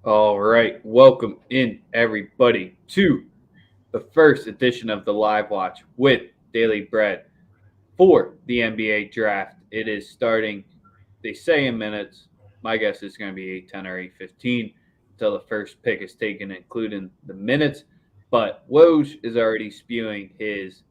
All right, welcome in everybody to the first edition of the Live Watch with Daily Bread for the NBA draft. It is starting, they say in minutes. My guess is going to be 8:10 or 8:15 until the first pick is taken, including the minutes. But Woj is already spewing his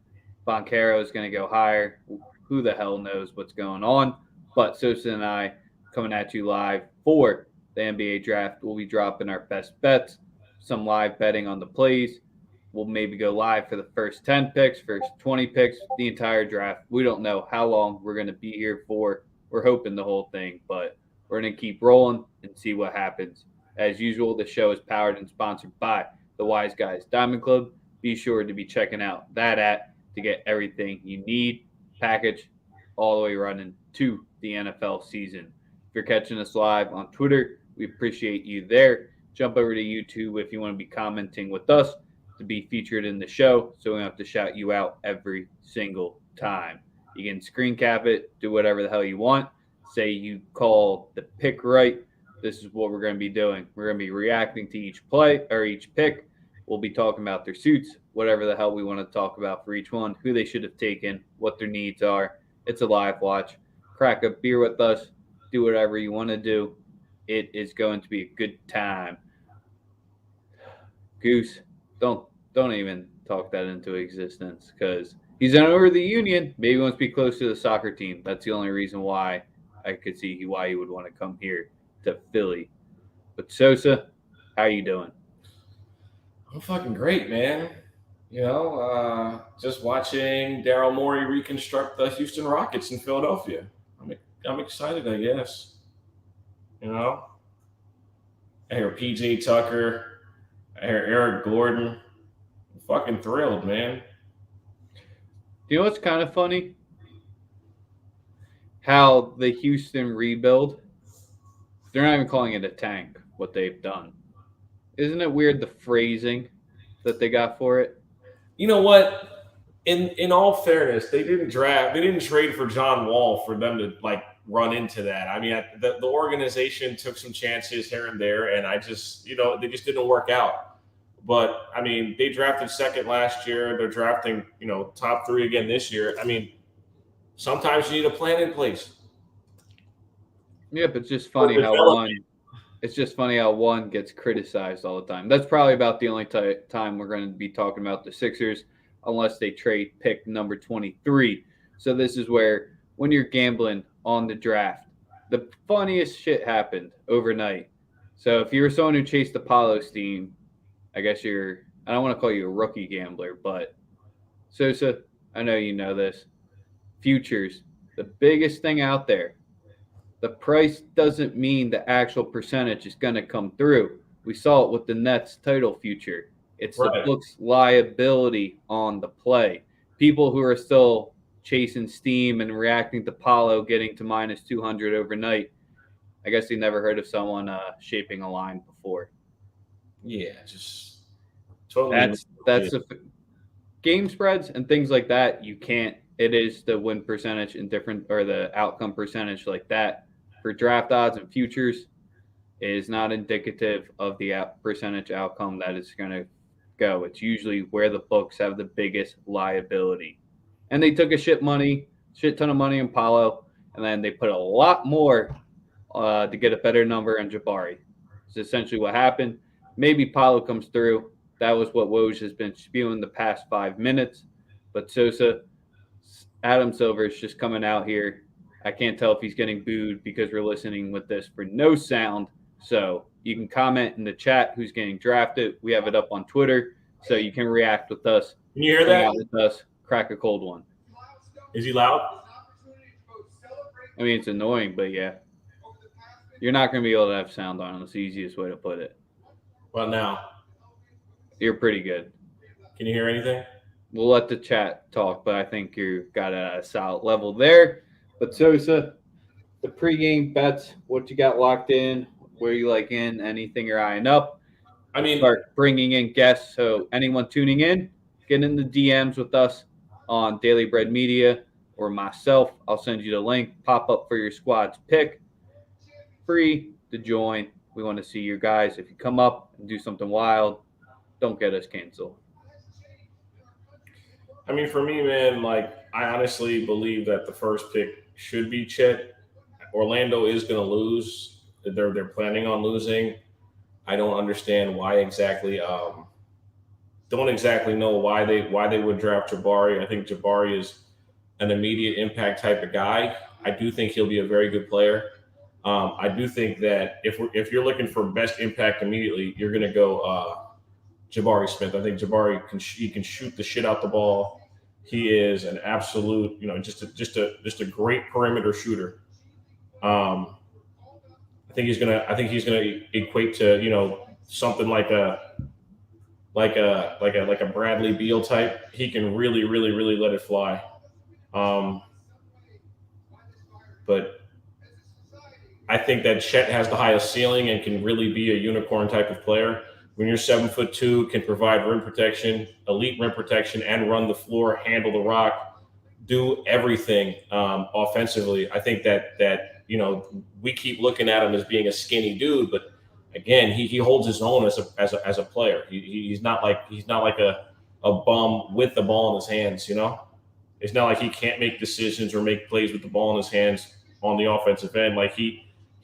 Boncaro is going to go higher. Who the hell knows what's going on? But Sosa and I coming at you live for the NBA draft. We'll be dropping our best bets, some live betting on the plays. We'll maybe go live for the first 10 picks, first 20 picks, the entire draft. We don't know how long we're going to be here for. We're hoping the whole thing, but we're going to keep rolling and see what happens. As usual, the show is powered and sponsored by the Wise Guys Diamond Club. Be sure to be checking out that app to get everything you need, package all the way running to the NFL season. If you're catching us live on Twitter, we appreciate you there. Jump over to YouTube if you want to be commenting with us to be featured in the show, so we don't have to shout you out every single time. You can screen cap it, do whatever the hell you want. Say you call the pick right. This is what we're going to be doing. We're going to be reacting to each play or each pick. We'll be talking about their suits, whatever the hell we want to talk about for each one, who they should have taken, what their needs are. It's a live watch. Crack a beer with us. Do whatever you want to do. It is going to be a good time. Goose, don't even talk that into existence because he's over the union. Maybe he wants to be close to the soccer team. That's the only reason why I could see why he would want to come here to Philly. But Sosa, how you doing? I'm fucking great, man. Just watching Daryl Morey reconstruct the Houston Rockets in Philadelphia. I'm excited, I guess. You know, I hear PJ Tucker, I hear Eric Gordon. I'm fucking thrilled, man. You know what's kind of funny? How the Houston rebuild, they're not even calling it a tank, what they've done. Isn't it weird the phrasing that they got for it? You know what? In all fairness, they didn't trade for John Wall for them to like run into that. I mean, the organization took some chances here and there, and they just didn't work out. But I mean, they drafted second last year. They're drafting, top three again this year. I mean, sometimes you need a plan in place Yeah, but it's just for funny how development. one gets criticized all the time. That's probably about the only time we're going to be talking about the Sixers, unless they trade pick number 23. So this is where when you're gambling on the draft, the funniest shit happened overnight. So if you were someone who chased Apollo steam, I guess I don't want to call you a rookie gambler, but Sosa, I know you know this. Futures, the biggest thing out there. The price doesn't mean the actual percentage is going to come through. We saw it with the Nets title future. It's the Right. book's liability on the play. People who are still chasing steam and reacting to Paulo getting to minus 200 overnight, I guess they never heard of someone shaping a line before. Yeah, just totally That's manipulated. the game spreads and things like that. You can't. It is the win percentage and different or the outcome percentage like that for draft odds and futures is not indicative of the percentage outcome that is going to go. It's usually where the books have the biggest liability. And they took a shit ton of money in Paulo, and then they put a lot more to get a better number on Jabari. It's essentially what happened. Maybe Paulo comes through. That was what Woj has been spewing the past 5 minutes. But Sosa, Adam Silver is just coming out here. I can't tell if he's getting booed because we're listening with this for no sound. So you can comment in the chat who's getting drafted. We have it up on Twitter, so you can react with us, Can you hear hang that? out with us, crack a cold one. Is he loud? I mean, it's annoying, but yeah, you're not going to be able to have sound on. That's the easiest way to put it. Well, now, You're pretty good. can you hear anything? We'll let the chat talk, but I think you got a solid level there. But Sosa, the pregame bets, what you got locked in, where you like in, anything you're eyeing up. I We'll mean, start bringing in guests. So anyone tuning in, get in the DMs with us on Daily Bread Media or myself. I'll send you the link. Pop up for your squad's pick. Free to join. We want to see your guys. If you come up and do something wild, don't get us canceled. I mean, for me, man, like I honestly believe that the first pick should be Chet. Orlando is going to lose. They're planning on losing. I don't understand why exactly. Don't exactly know why they would draft Jabari. I think Jabari is an immediate impact type of guy. I do think he'll be a very good player. I do think that if you're looking for best impact immediately, you're going to go Jabari Smith. I think Jabari he can shoot the shit out the ball. He is an absolute, just a great perimeter shooter. Um, I think he's gonna equate to something like a Bradley Beal type. He can really really really let it fly. Um, but I think that Chet has the highest ceiling and can really be a unicorn type of player. When you're 7'2", can provide rim protection, elite rim protection, and run the floor, handle the rock, do everything offensively. I think that we keep looking at him as being a skinny dude, but again, he holds his own as a player. He's not like a bum with the ball in his hands. It's not like he can't make decisions or make plays with the ball in his hands on the offensive end. Like he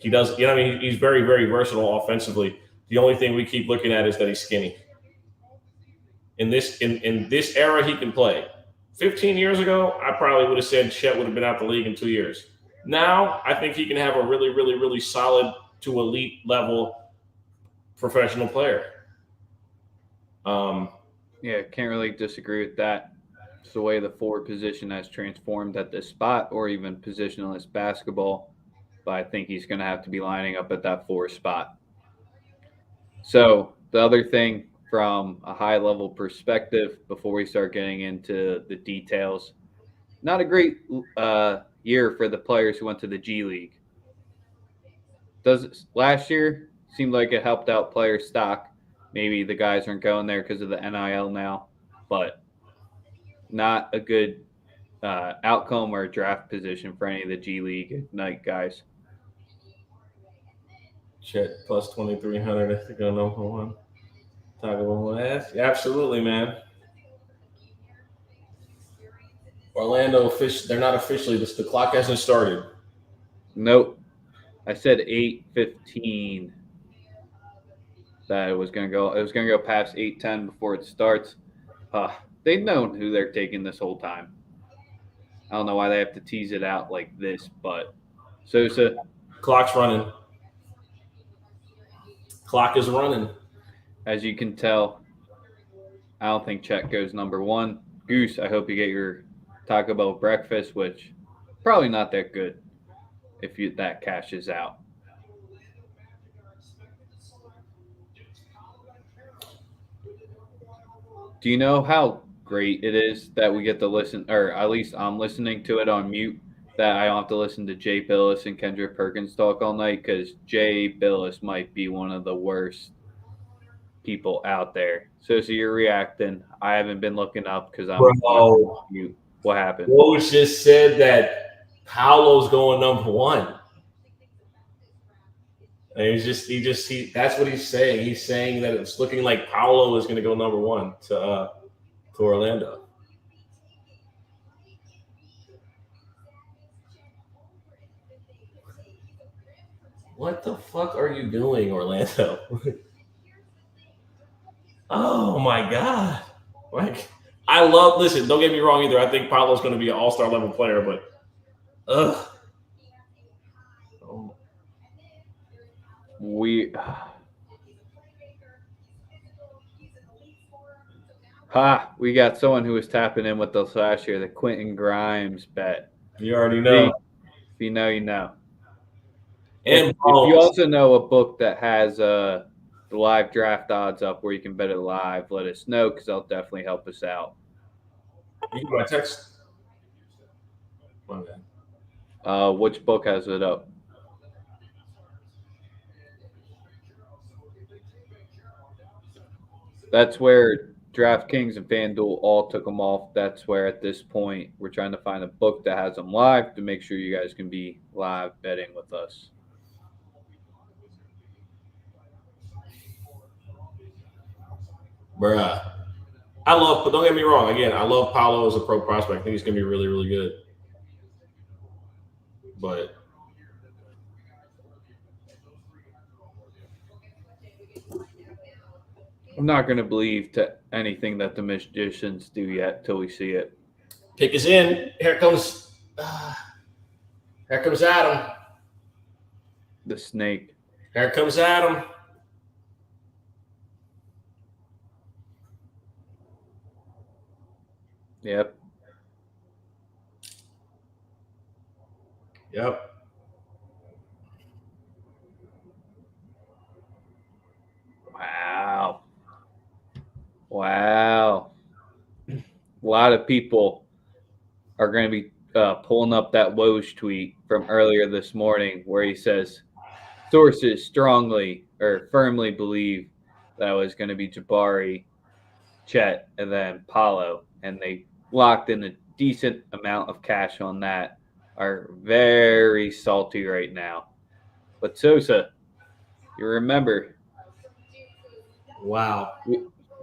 does. I mean, he's very very versatile offensively. The only thing we keep looking at is that he's skinny. In this era, he can play. 15 years ago, I probably would have said Chet would have been out the league in 2 years. Now, I think he can have a really, really, really solid to elite level professional player. Um, Yeah, can't really disagree with that. It's the way the forward position has transformed at this spot, or even positionless basketball. But I think he's going to have to be lining up at that four spot. So the other thing from a high level perspective, before we start getting into the details, not a great year for the players who went to the G League. Does last year seemed like it helped out player stock? Maybe the guys aren't going there because of the NIL now, but not a good outcome or draft position for any of the G League Ignite guys. Chet plus 2,300. I think I know for one. Talk about that. Yeah, absolutely, man. Orlando fish. They're not officially. The clock hasn't started. Nope. I said 8:15 that it was gonna go. It was gonna go past 8:10 before it starts. They've known who they're taking this whole time. I don't know why they have to tease it out like this, but Sosa, Clock's running. Clock is running. as you can tell, I don't think Chet goes number one. Goose, I hope you get your Taco Bell breakfast, which probably not that good if that cashes out. Do you know how great it is that we get to listen, or at least I'm listening to it on mute, that I don't have to listen to Jay Billis and Kendrick Perkins talk all night? Because Jay Billis might be one of the worst people out there. So you're reacting. I haven't been looking up because I'm on Bro, mute. What happened? Woj just said that Paolo's going number one. And that's what he's saying. He's saying that it's looking like Paolo is going to go number one to Orlando. What the fuck are you doing, Orlando? Oh my god! Like, I love. Listen, don't get me wrong either. I think Paolo's going to be an all-star level player, but ugh. Oh, We we got someone who was tapping in with us last year, the Quentin Grimes bet. you already See, know. if you know, you know. And If you Bones. also know a book that has the live draft odds up where you can bet it live, let us know because that'll definitely help us out. You got my text. My bad. Which book has it up? That's where DraftKings and FanDuel all took them off. That's where at this point we're trying to find a book that has them live to make sure you guys can be live betting with us. Bruh. but don't get me wrong. Again, I love Paolo as a pro prospect. I think he's going to be really, really good. But I'm not going to believe to anything that the magicians do yet till we see it. pick is in. Here comes Adam. The snake. Here comes Adam. Yep. Yep. Wow. A lot of people are going to be pulling up that Woj tweet from earlier this morning where he says, sources strongly or firmly believe that it was going to be Jabari, Chet, and then Paolo. And they locked in a decent amount of cash on that. Are very salty right now. But Sosa, you remember. Wow.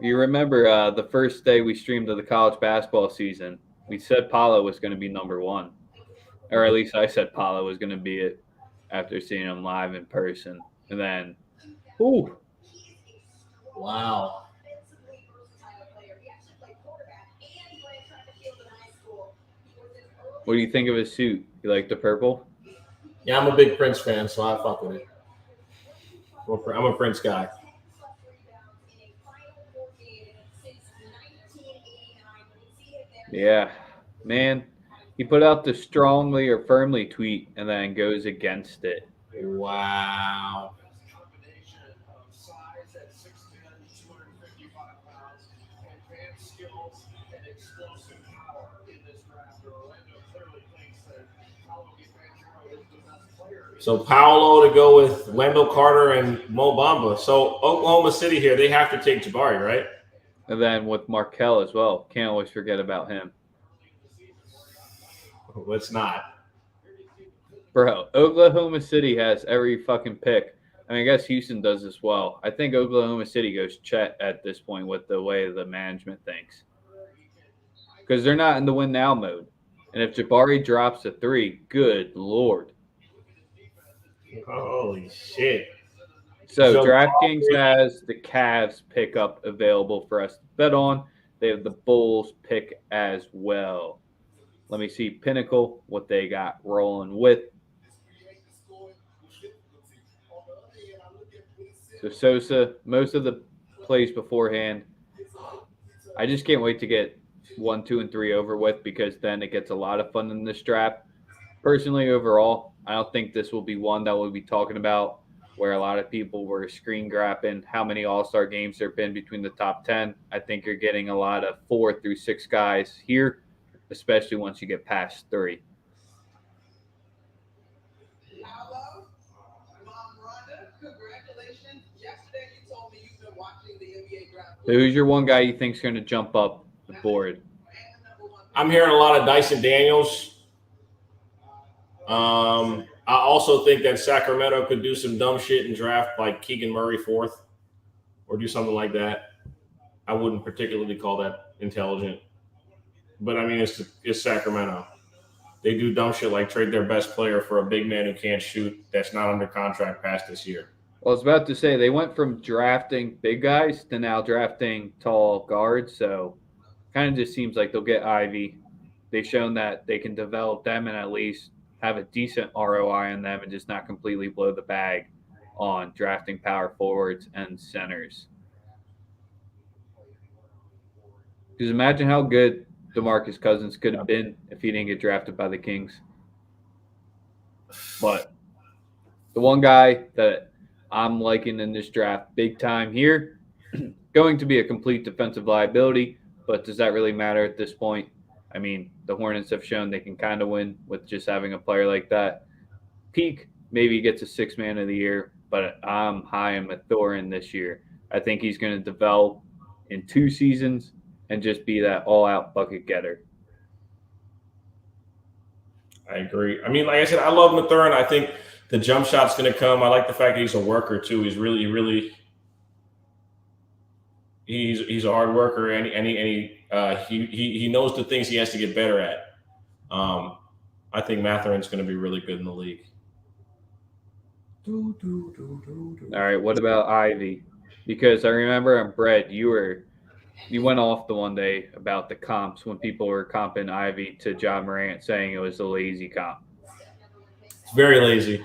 You remember the first day we streamed of the college basketball season, we said Paolo was going to be number one. Or at least I said Paolo was going to be it after seeing him live in person. And then, ooh. Wow. What do you think of his suit? You like the purple? Yeah, I'm a big Prince fan, so I fuck with it. I'm a Prince guy. Yeah. Man, he put out the strongly or firmly tweet and then goes against it. Wow. So Paolo to go with Wendell Carter and Mo Bamba. So Oklahoma City here, they have to take Jabari, right? And then with Markel as well. Can't always forget about him. Let's not. Bro, Oklahoma City has every fucking pick. I mean, I guess Houston does as well. I think Oklahoma City goes Chet at this point with the way the management thinks. Because they're not in the win now mode. And if Jabari drops a 3, good Lord. Holy shit. So DraftKings has the Cavs pickup available for us to bet on. They have the Bulls pick as well. Let me see Pinnacle, what they got rolling with. So Sosa, most of the plays beforehand. I just can't wait to get 1, 2, and 3 over with because then it gets a lot of fun in this draft. Personally, overall, I don't think this will be one that we'll be talking about where a lot of people were screen grabbing how many all-star games there have been between the top 10. I think you're getting a lot of 4 through 6 guys here, especially once you get past 3. So who's your one guy you think is going to jump up the board? I'm hearing a lot of Dyson Daniels. I also think that Sacramento could do some dumb shit and draft like Keegan Murray 4th or do something like that. I wouldn't particularly call that intelligent. But, I mean, it's Sacramento. They do dumb shit like trade their best player for a big man who can't shoot that's not under contract past this year. Well, I was about to say they went from drafting big guys to now drafting tall guards. So kind of just seems like they'll get Ivy. They've shown that they can develop them and at least have a decent ROI on them and just not completely blow the bag on drafting power forwards and centers. Because imagine how good DeMarcus Cousins could have been if he didn't get drafted by the Kings. But the one guy that I'm liking in this draft big time here, going to be a complete defensive liability, but does that really matter at this point? I mean, the Hornets have shown they can kind of win with just having a player like that. Peak maybe gets a 6th man of the year, but I'm high on Mathurin this year. I think he's going to develop in 2 seasons and just be that all-out bucket getter. I agree. I mean, like I said, I love Mathurin. I think the jump shot's going to come. I like the fact that he's a worker too. He's really He's a hard worker, and he knows the things he has to get better at. I think Matherin's going to be really good in the league. All right, what about Ivy? Because I remember on Brett, you went off the one day about the comps when people were comping Ivy to John Morant, saying it was a lazy comp. It's very lazy.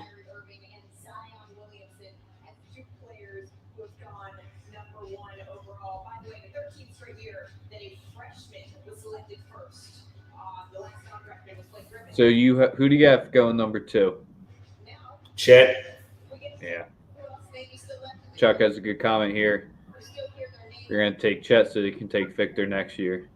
So who do you have going number 2? Chet. Yeah. Chuck has a good comment here. You're going to take Chet so they can take Victor next year.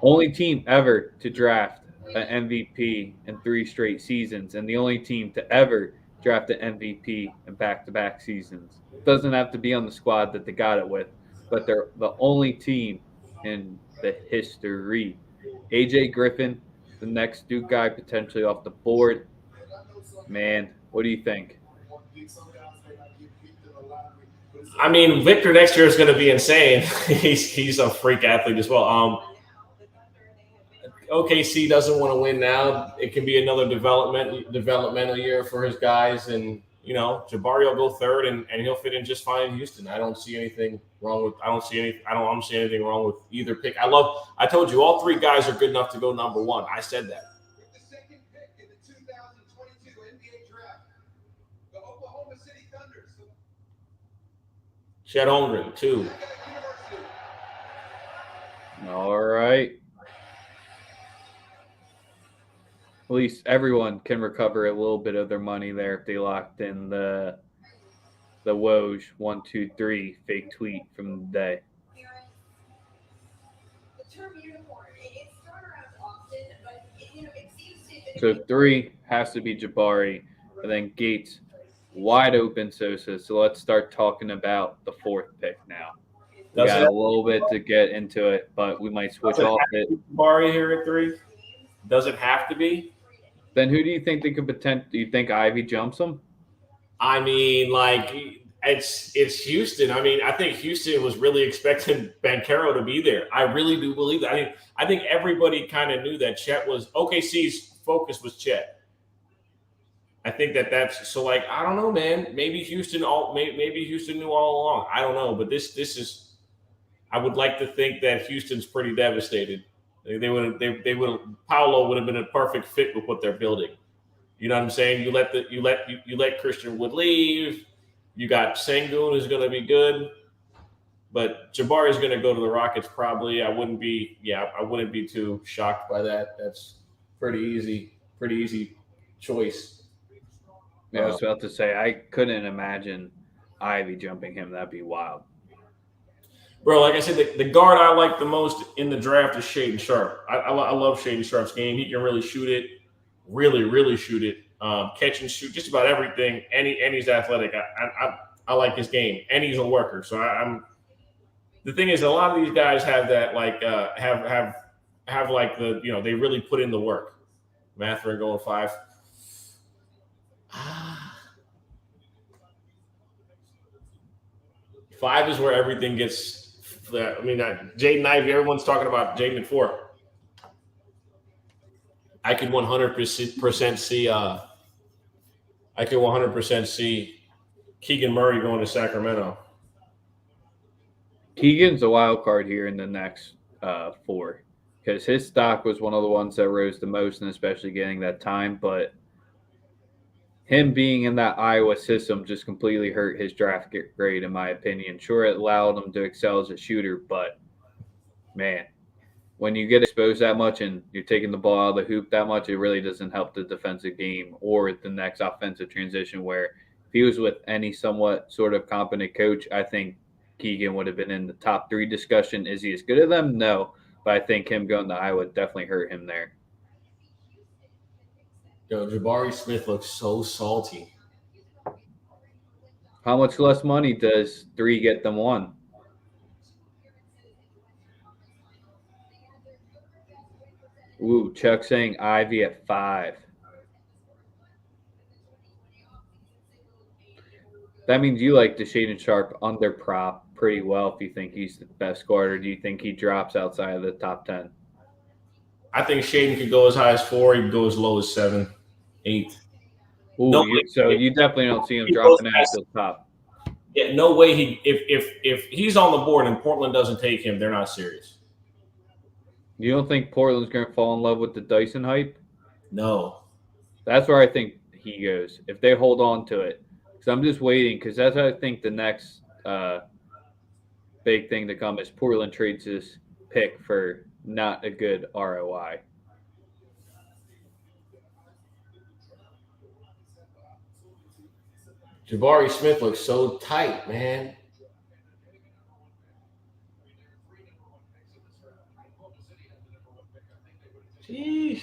Only team ever to draft an MVP in 3 straight seasons, and the only team to ever draft an MVP in back-to-back seasons. It doesn't have to be on the squad that they got it with, but they're the only team in the history. AJ Griffin, the next Duke guy potentially off the board. Man, what do you think? I mean, Victor next year is going to be insane. he's a freak athlete as well. OKC doesn't want to win now. It can be another developmental year for his guys, and Jabari will go third, and he'll fit in just fine in Houston. I don't see anything wrong with. I don't see anything wrong with either pick. I told you all 3 guys are good enough to go number 1. I said that. Chet Holmgren, 2. All right. At least everyone can recover a little bit of their money there if they locked in the Woj 1, 2, 3 fake tweet from the day. So 3 has to be Jabari, and then Gates, wide open Sosa. So let's start talking about the 4th pick now. We got a little bit to get into it, but we might switch off it. Jabari here at 3. Does it have to be? Then who do you think they could potentially? Do you think Ivy jumps them? I mean, it's Houston. I mean, I think Houston was really expecting Banchero to be there. I really do believe that. I think everybody kind of knew that Chet was OKC's focus was Chet. I think that's so. I don't know, man. Maybe Houston knew all along. I don't know, but this is. I would like to think that Houston's pretty devastated. They would Paolo would have been a perfect fit with what they're building. You know what I'm saying? You let Christian Wood leave. You got Sengun who's going to be good, but Jabari is going to go to the Rockets probably. I wouldn't be too shocked by that. That's pretty easy choice. Yeah, I was about to say I couldn't imagine Ivy jumping him. That'd be wild. Bro, like I said, the guard I like the most in the draft is Shaedon Sharpe. I love Shaedon Sharpe's game. He can really shoot it, really shoot it, catch and shoot, just about everything. And he's athletic. I like his game, and he's a worker. So I'm. The thing is, a lot of these guys have that have they really put in the work. Mathurin going 5. 5 is where everything gets. I mean, Jaden Ivey. Everyone's talking about Jaden at 4. I could 100% see. I could 100% see Keegan Murray going to Sacramento. Keegan's a wild card here in the next 4 because his stock was one of the ones that rose the most, and especially getting that time. But him being in that Iowa system just completely hurt his draft grade, in my opinion. Sure, it allowed him to excel as a shooter, but, man, when you get exposed that much and you're taking the ball out of the hoop that much, it really doesn't help the defensive game or the next offensive transition, where if he was with any somewhat sort of competent coach, I think Keegan would have been in the top 3 discussion. Is he as good as them? No, but I think him going to Iowa definitely hurt him there. Yo, Jabari Smith looks so salty. How much less money does 3 get than 1? Ooh, Chuck saying Ivy at 5. That means you like the Shaedon Sharpe under prop pretty well if you think he's the best guard, or do you think he drops outside of the top 10? I think Shaden could go as high as 4. He could go as low as 7, 8. No Ooh, so way. you definitely don't see him He goes dropping out past, to the top. yeah, no way. If he's on the board and Portland doesn't take him, they're not serious. You don't think Portland's going to fall in love with the Dyson hype? No. That's where I think he goes if they hold on to it. Because I'm just waiting, because that's I think the next big thing to come is Portland trades his pick for not a good ROI. Jabari Smith looks so tight, man. Jeez.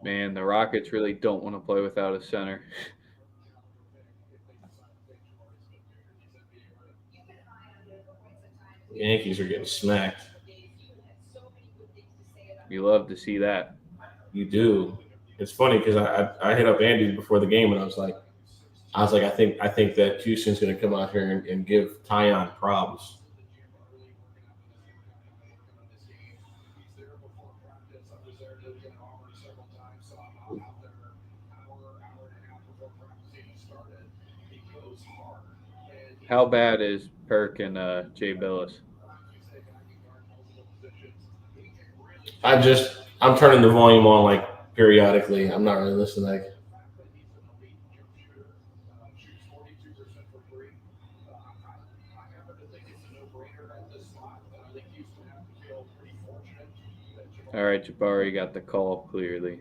Man, the Rockets really don't want to play without a center. The Yankees are getting smacked. You love to see that. You do. It's funny because I hit up Andy before the game and I was like, I think that Houston's going to come out here and give Tyon problems. How bad is Perk and Jay Billis? I'm turning the volume on like periodically. I'm not really listening. All right, Jabari got the call clearly.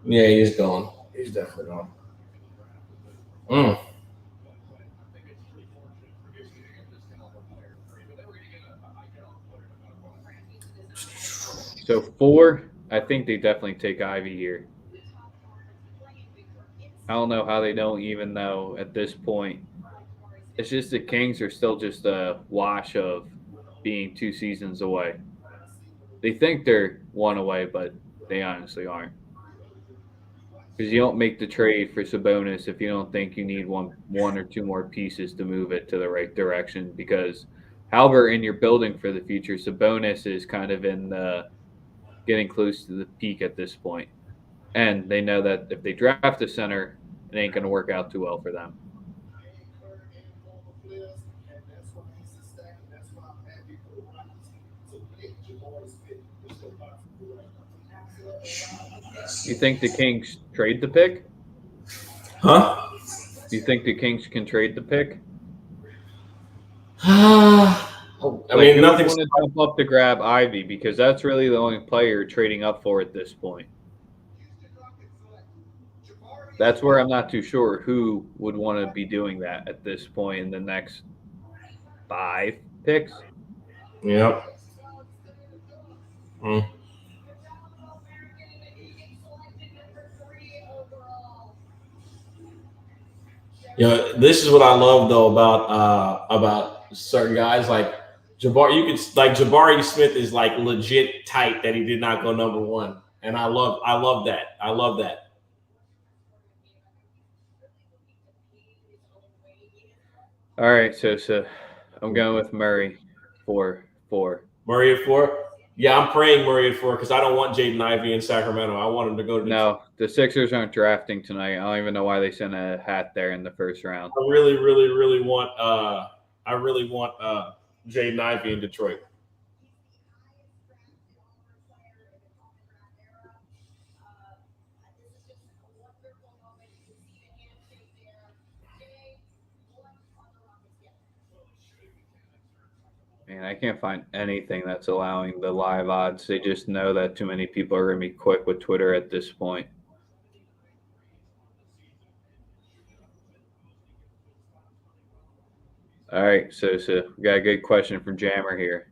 Yeah, he's gone. He's definitely gone. So 4, I think they definitely take Ivy here. I don't know how they don't, even though at this point, it's just the Kings are still just a wash of being 2 seasons away. They think they're 1 away, but they honestly aren't. Because you don't make the trade for Sabonis if you don't think you need one or two more pieces to move it to the right direction. Because Halbert, you're building for the future. Sabonis is kind of in the getting close to the peak at this point. And they know that if they draft a center, it ain't going to work out too well for them. You think the Kings trade the pick? Huh? Do you think the Kings can trade the pick? I mean, nothing's going to jump up to grab Ivy because that's really the only player trading up for at this point. That's where I'm not too sure who would want to be doing that at this point in the next 5 picks. Yep. Yeah, this is what I love though about certain guys like Jabari. You could like Jabari Smith is like legit tight that he did not go number 1, and I love that. I love that. All right, so I'm going with Murray for 4. Murray at 4. Yeah, I'm praying Murray at 4 because I don't want Jaden Ivey in Sacramento. I want him to go to No, the Sixers aren't drafting tonight. I don't even know why they sent a hat there in the first round. I really, really, really want Jaden Ivey in Detroit. Man, I can't find anything that's allowing the live odds. They just know that too many people are going to be quick with Twitter at this point. All right, so we got a good question from Jammer here.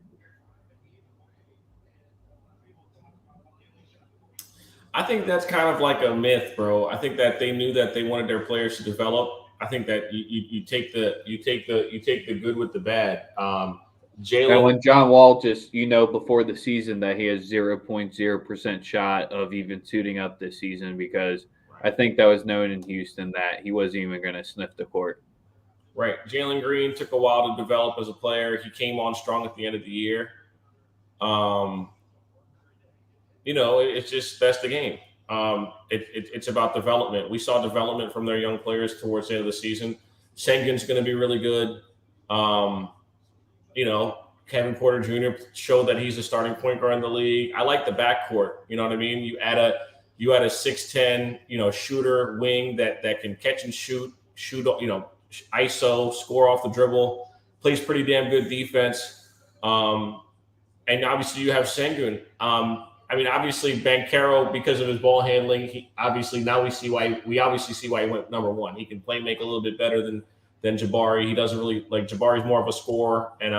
I think that's kind of like a myth, bro. I think that they knew that they wanted their players to develop. I think that you take the good with the bad. Jalen. And when John Wall just, before the season that he has 0.0% shot of even suiting up this season because I think that was known in Houston that he wasn't even going to sniff the court. right? Jalen Green took a while to develop as a player. He came on strong at the end of the year. It's just that's the game. It's about development. We saw development from their young players towards the end of the season. Sengun's going to be really good. Kevin Porter Jr. showed that he's a starting point guard in the league. I like the backcourt. You know what I mean? You add a 6'10", shooter wing that can catch and shoot, ISO, score off the dribble, plays pretty damn good defense. And obviously you have Sengun. Obviously Banchero, because of his ball handling, we obviously see why he went number one. He can make a little bit better than Jabari. He doesn't really Jabari's more of a scorer and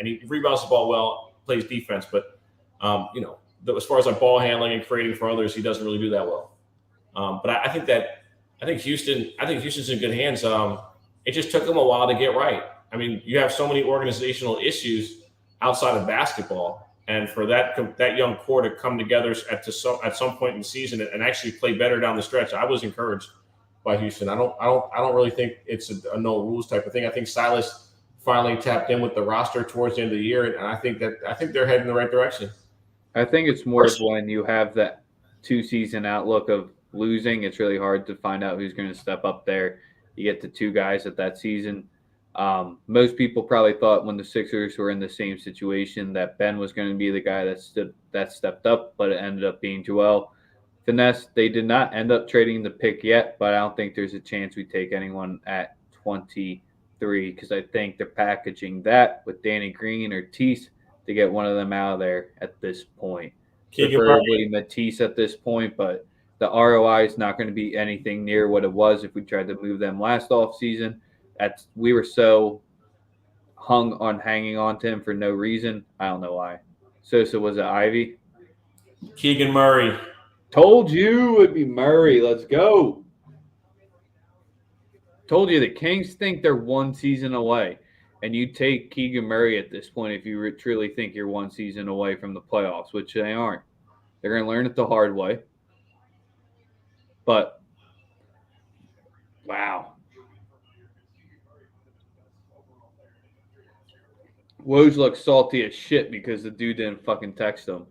he rebounds the ball well, plays defense, but as far as ball handling and creating for others, he doesn't really do that well. But I think Houston's in good hands. It just took them a while to get right. I mean, you have so many organizational issues outside of basketball. And for that young core to come together at some point in the season and actually play better down the stretch, I was encouraged by Houston. I don't really think it's a no rules type of thing. I think Silas finally tapped in with the roster towards the end of the year, and I think they're heading in the right direction. I think it's more of when you have that 2-season outlook of losing, it's really hard to find out who's going to step up there. You get the two guys at that season. Most people probably thought when the Sixers were in the same situation that Ben was going to be the guy that stepped up, but it ended up being Joel. Finesse, they did not end up trading the pick yet, but I don't think there's a chance we take anyone at 23 because I think they're packaging that with Danny Green or Tease to get one of them out of there at this point. Preferably Matisse at this point, but the ROI is not going to be anything near what it was if we tried to move them last offseason. We were so hung on hanging on to him for no reason. I don't know why. Sosa, was it Ivy? Keegan Murray. Told you it would be Murray. Let's go. Told you the Kings think they're one season away. And you take Keegan Murray at this point if you truly think you're one season away from the playoffs, which they aren't. They're going to learn it the hard way. But, wow. Woj looks salty as shit because the dude didn't fucking text him.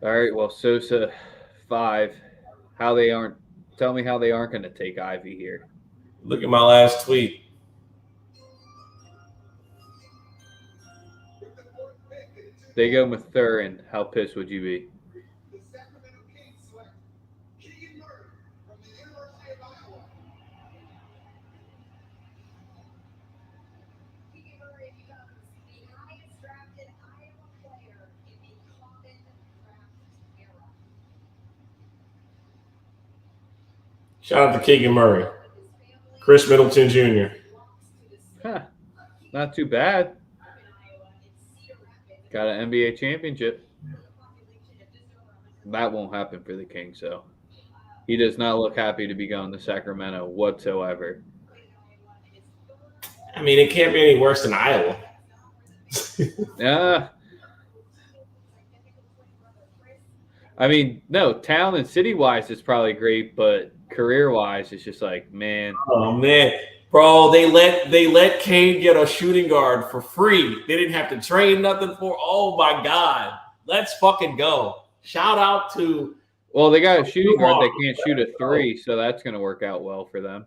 All right, well, Sosa 5. Tell me how they aren't going to take Ivy here. Look at my last tweet. They go Mathurin. How pissed would you be? Shout out to Keegan Murray. Chris Middleton Jr. Not too bad. Got an NBA championship. That won't happen for the Kings, so. He does not look happy to be going to Sacramento whatsoever. I mean, it can't be any worse than Iowa. Yeah. I mean, no, town and city-wise is probably great, but career-wise, it's just like, man. Oh, man. Bro, they let Cade get a shooting guard for free. They didn't have to trade nothing for. Oh, my God. Let's fucking go. Shout out to. Well, they got a shooting guard that can't shoot a 3, so that's going to work out well for them.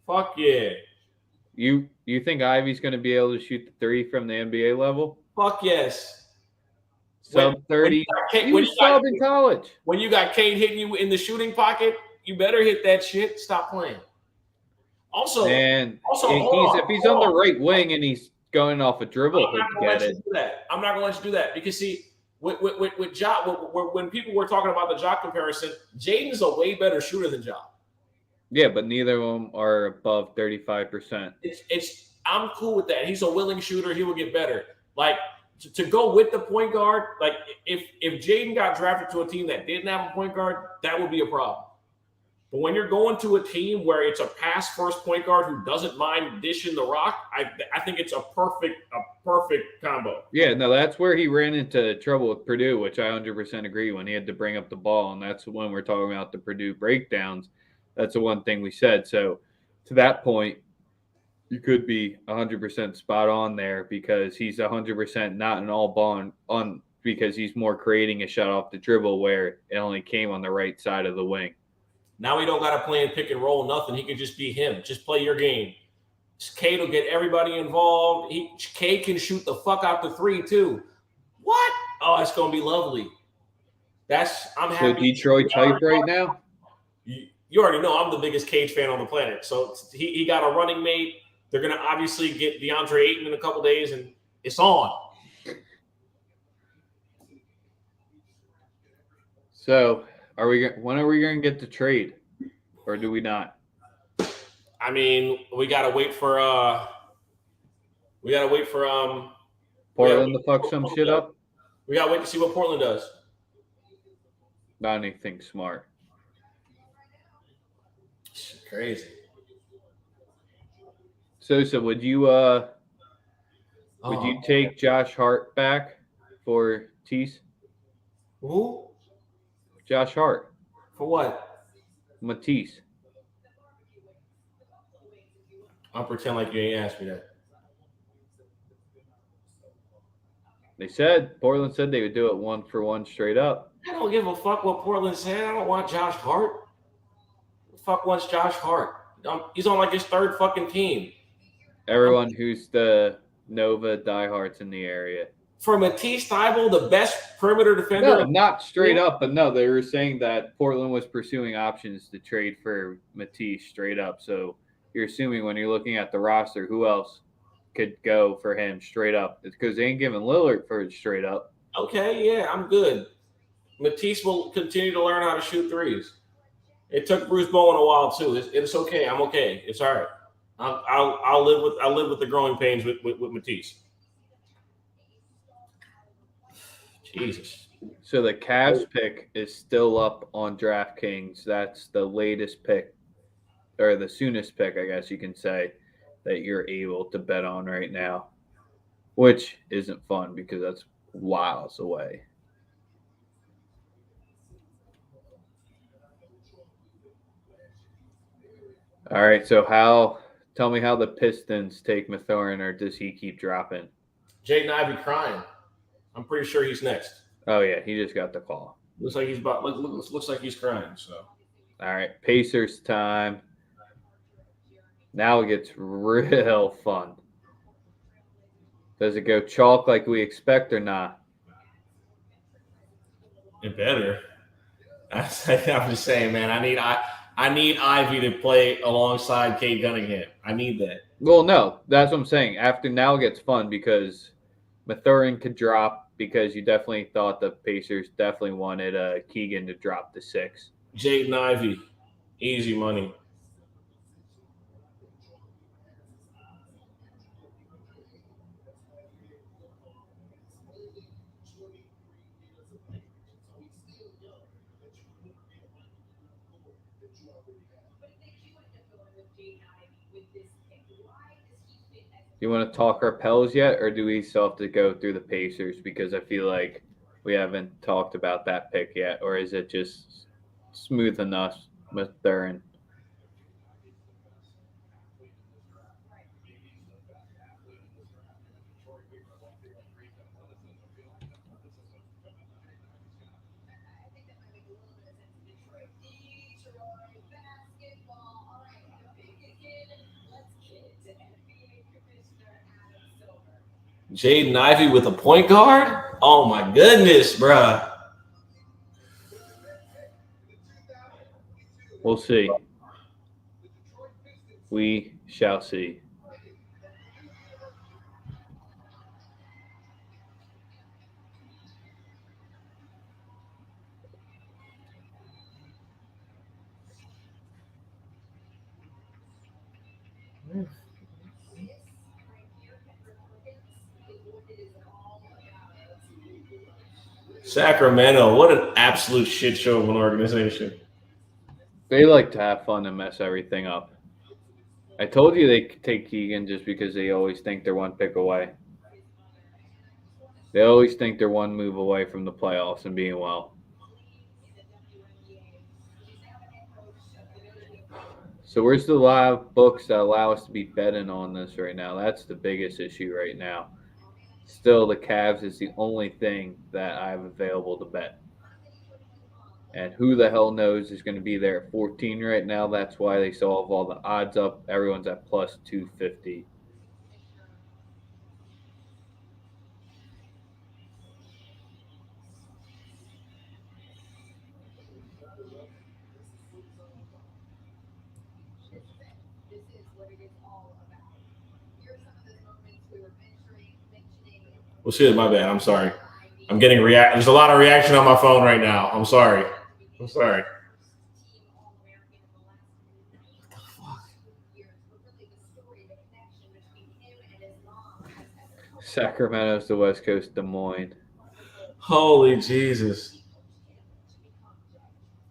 Fuck yeah. You think Ivy's going to be able to shoot the 3 from the NBA level? Fuck yes. Sub 30. He was sub in college. When you got Cade hitting you in the shooting pocket, you better hit that shit. Stop playing. Also, if he's on the right wing and he's going off a dribble, I'm not going to let you do that because see, with Ja, when people were talking about the Ja comparison, Jaden's a way better shooter than Ja. Yeah, but neither of them are above 35%. I'm cool with that. He's a willing shooter. He will get better. Like to go with the point guard. Like if Jaden got drafted to a team that didn't have a point guard, that would be a problem. But when you're going to a team where it's a pass first point guard who doesn't mind dishing the rock, I think it's a perfect combo. Yeah, no, that's where he ran into trouble with Purdue, which I 100% agree when he had to bring up the ball. And that's when we're talking about the Purdue breakdowns. That's the one thing we said. So to that point, you could be 100% spot on there because he's 100% not an all ball on because he's more creating a shot off the dribble where it only came on the right side of the wing. Now he don't got to play in pick and roll, nothing. He can just be him. Just play your game. Cade will get everybody involved. Cade can shoot the fuck out the three too. What? Oh, that's gonna be lovely. I'm happy. So Detroit type right now? You already know I'm the biggest Cage fan on the planet. So he got a running mate. They're gonna obviously get DeAndre Ayton in a couple days, and it's on. So when are we going to get the trade, or do we not? I mean, we gotta wait for Portland to fuck some shit up. We gotta wait to see what Portland does. Not anything smart. Crazy. Sosa, would you take Josh Hart back for Tease? Who? Josh Hart. For what? Matisse. I'll pretend like you ain't asked me that. Portland said they would do it 1-for-1 straight up. I don't give a fuck what Portland said. I don't want Josh Hart. Who the fuck wants Josh Hart? He's on like his third fucking team. Everyone who's the Nova diehards in the area. For Matisse Thybulle, the best perimeter defender. No, not straight up, but no, they were saying that Portland was pursuing options to trade for Matisse straight up. So you're assuming when you're looking at the roster, who else could go for him straight up? It's because they ain't giving Lillard for it straight up. Okay, yeah, I'm good. Matisse will continue to learn how to shoot threes. It took Bruce Bowen a while too. It's okay. I'm okay. It's all right. I'll live with the growing pains with Matisse. Jesus. So the Cavs pick is still up on DraftKings. That's the latest pick, or the soonest pick, I guess you can say, that you're able to bet on right now, which isn't fun because that's miles away. All right, so tell me how the Pistons take Mathurin, or does he keep dropping? Jaden Ivey crying. I'm pretty sure he's next. Oh yeah, he just got the call. Looks like looks like he's crying. So, all right, Pacers time. Now it gets real fun. Does it go chalk like we expect or not? It better. I'm just saying, man. I need Ivy to play alongside Cade Cunningham. I need that. Well, no, that's what I'm saying. After now it gets fun because Mathurin could drop because you definitely thought the Pacers definitely wanted Keegan to drop to 6. Jaden Ivey, easy money. You want to talk our Pels yet, or do we still have to go through the Pacers? Because I feel like we haven't talked about that pick yet, or is it just smooth enough with Thurin? Jaden Ivey with a point guard? Oh my goodness, bruh. We'll see. We shall see. Sacramento, what an absolute shit show of an organization. They like to have fun and mess everything up. I told you they could take Keegan just because they always think they're one pick away. They always think they're one move away from the playoffs and being well. So where's the live books that allow us to be betting on this right now? That's the biggest issue right now. Still, the Cavs is the only thing that I have available to bet. And who the hell knows is going to be there at 14 right now. That's why they solve all the odds up. Everyone's at plus 250. Well, shit, my bad. I'm sorry. I'm getting There's a lot of reaction on my phone right now. I'm sorry. Sacramento's the West Coast, Des Moines. Holy Jesus.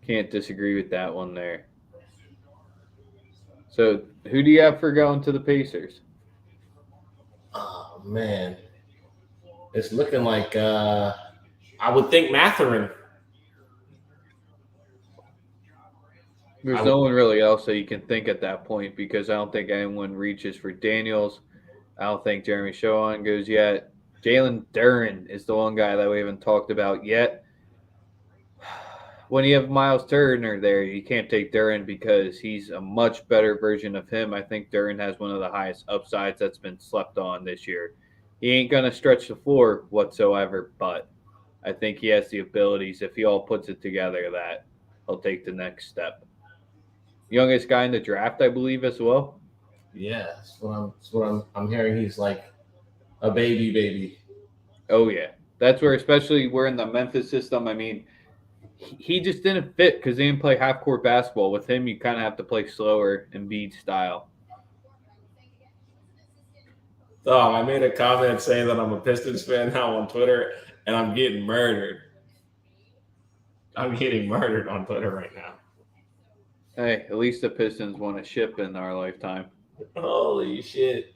Can't disagree with that one there. So, who do you have for going to the Pacers? Oh, man. It's looking like I would think Mathurin. There's no one really else that you can think at that point because I don't think anyone reaches for Daniels. I don't think Jeremy Shohan goes yet. Jalen Duren is the one guy that we haven't talked about yet. When you have Miles Turner there, you can't take Duren because he's a much better version of him. I think Duren has one of the highest upsides that's been slept on this year. He ain't going to stretch the floor whatsoever, but I think he has the abilities, if he all puts it together, that he'll take the next step. Youngest guy in the draft, I believe, as well. Yeah, that's what I'm hearing. He's like a baby. Oh, yeah. That's where, especially we're in the Memphis system. I mean, he just didn't fit because he didn't play half-court basketball. With him, you kind of have to play slower Embiid style. I made a comment saying that I'm a Pistons fan now on Twitter, and I'm getting murdered. I'm getting murdered on Twitter right now. Hey, at least the Pistons won a ship in our lifetime. Holy shit.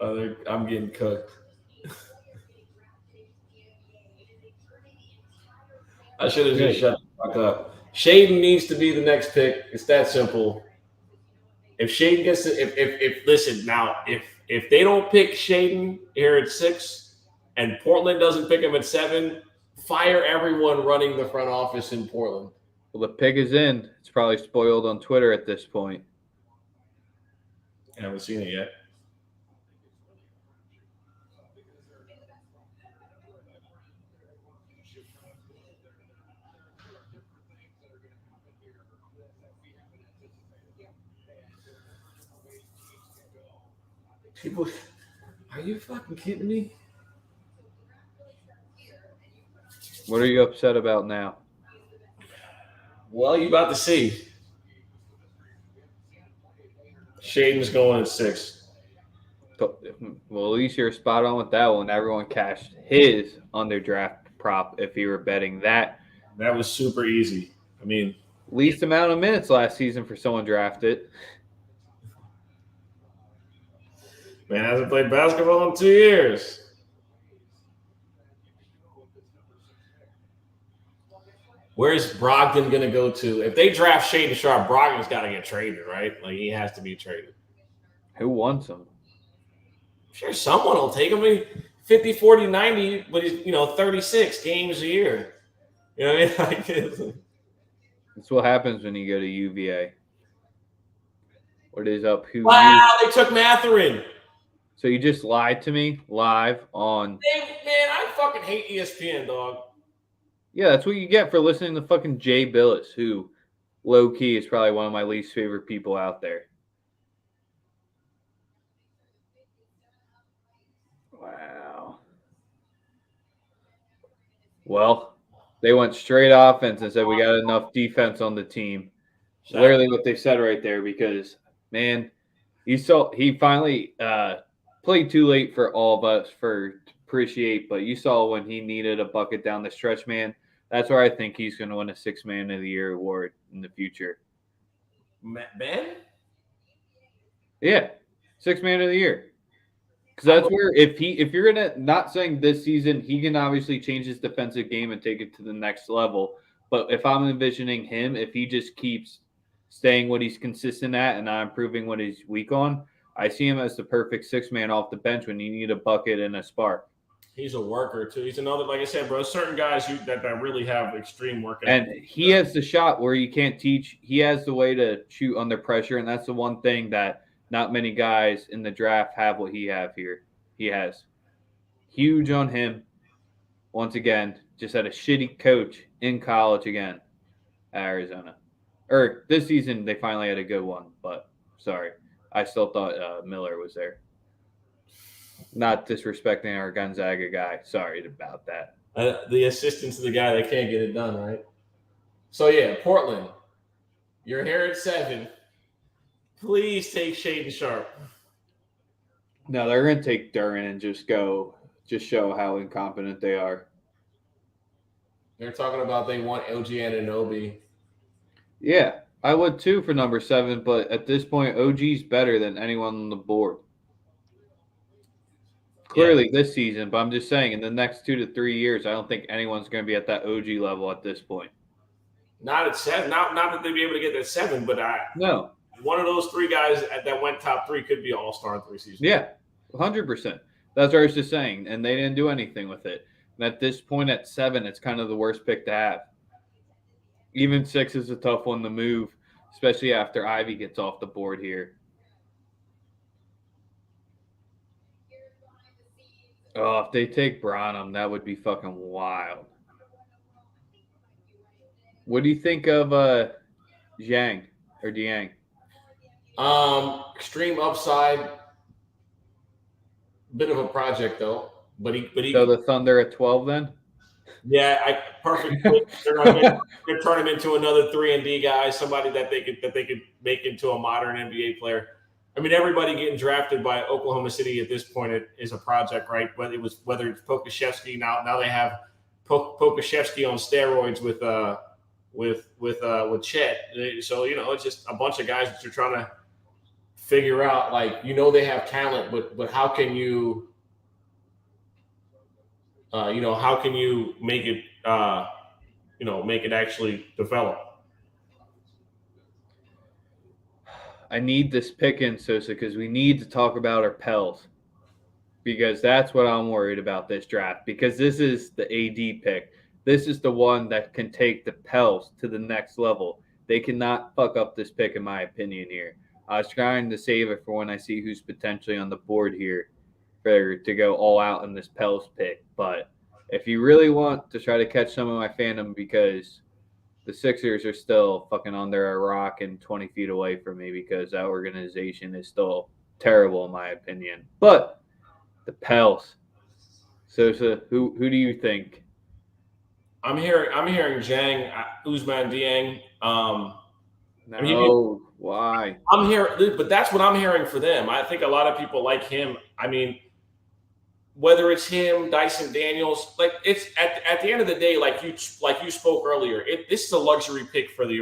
I'm getting cooked. I should have just shut the fuck up. Shaden needs to be the next pick. It's that simple. If Shaden gets to, if listen now, if they don't pick Shaden here at 6 and Portland doesn't pick him at 7, fire everyone running the front office in Portland. Well, the pick is in. It's probably spoiled on Twitter at this point. I haven't seen it yet. People, are you fucking kidding me? What are you upset about now? Well, you about to see. Shaden's going at 6. Well, at least you're spot on with that one. Everyone cashed his under draft prop if you were betting that. That was super easy. I mean, least amount of minutes last season for someone drafted. Man hasn't played basketball in 2 years. Where's Brogdon going to go to? If they draft Shaden Sharp, Brogdon's got to get traded, right? Like, he has to be traded. Who wants him? I'm sure someone will take him. I mean, 50, 40, 90, but he's, 36 games a year. You know what I mean? That's what happens when you go to UVA. What is up? They took Mathurin. So you just lied to me live on. Man, I fucking hate ESPN, dog. Yeah, that's what you get for listening to fucking Jay Billis, who low-key is probably one of my least favorite people out there. Wow. Well, they went straight offense and said we got enough defense on the team. Literally what they said right there because, man, he finally played too late for all of us to appreciate, but you saw when he needed a bucket down the stretch, man. That's where I think he's going to win a Six Man of the Year award in the future. Ben? Yeah, Six Man of the Year. Because that's where if you're gonna not saying this season, he can obviously change his defensive game and take it to the next level. But if I'm envisioning him, if he just keeps staying what he's consistent at and not improving what he's weak on, I see him as the perfect 6 man off the bench when you need a bucket and a spark. He's a worker too. He's another, like I said, bro. Certain guys that really have extreme work And he has the shot where you can't teach. He has the way to shoot under pressure, and that's the one thing that not many guys in the draft have what he have here. He has huge on him. Once again, just had a shitty coach in college again at Arizona. Or this season, they finally had a good one, but sorry. I still thought Miller was there. Not disrespecting our Gonzaga guy. Sorry about that. The assistant to the guy that can't get it done, right? So, yeah, Portland, you're here at 7. Please take Shaden Sharp. No, they're going to take Duren and just show how incompetent they are. They're talking about they want OG Anunoby. Yeah, I would too for number 7, but at this point, OG's better than anyone on the board. Clearly this season, but I'm just saying in the next 2 to 3 years, I don't think anyone's going to be at that OG level at this point. Not at 7. Not that they'd be able to get that 7, but no. One of those 3 guys that went top 3 could be all-star in 3 seasons. Yeah, 100%. That's what I was just saying, and they didn't do anything with it. And at this point, at 7, it's kind of the worst pick to have. Even 6 is a tough one to move, especially after Ivy gets off the board here. Oh, if they take Branham, that would be fucking wild. What do you think of Jiang or Diang? Extreme upside. Bit of a project though, but he. So the Thunder at 12 then? Yeah, perfect. They're gonna turn him into another 3-and-D guy, somebody that they could make into a modern NBA player. I mean, everybody getting drafted by Oklahoma City at this point is a project, right? Whether it's Pokashevsky, now they have Pokashevsky on steroids with Chet. So it's just a bunch of guys that you're trying to figure out. Like they have talent, but how can you how can you make it make it actually develop? I need this pick in, Sosa, because we need to talk about our Pels. Because that's what I'm worried about this draft. Because this is the AD pick. This is the one that can take the Pels to the next level. They cannot fuck up this pick, in my opinion, here. I was trying to save it for when I see who's potentially on the board here to go all out in this Pels pick. But if you really want to try to catch some of my fandom, because the Sixers are still fucking under a rock and 20 feet away from me, because that organization is still terrible in my opinion. But the Pels. Sosa, who do you think? I'm hearing Jiang, Ousmane Dieng. No, why? I'm hearing, but that's what I'm hearing for them. I think a lot of people like him. I mean, whether it's him, Dyson Daniels, like it's at the end of the day, like you spoke earlier, this is a luxury pick for the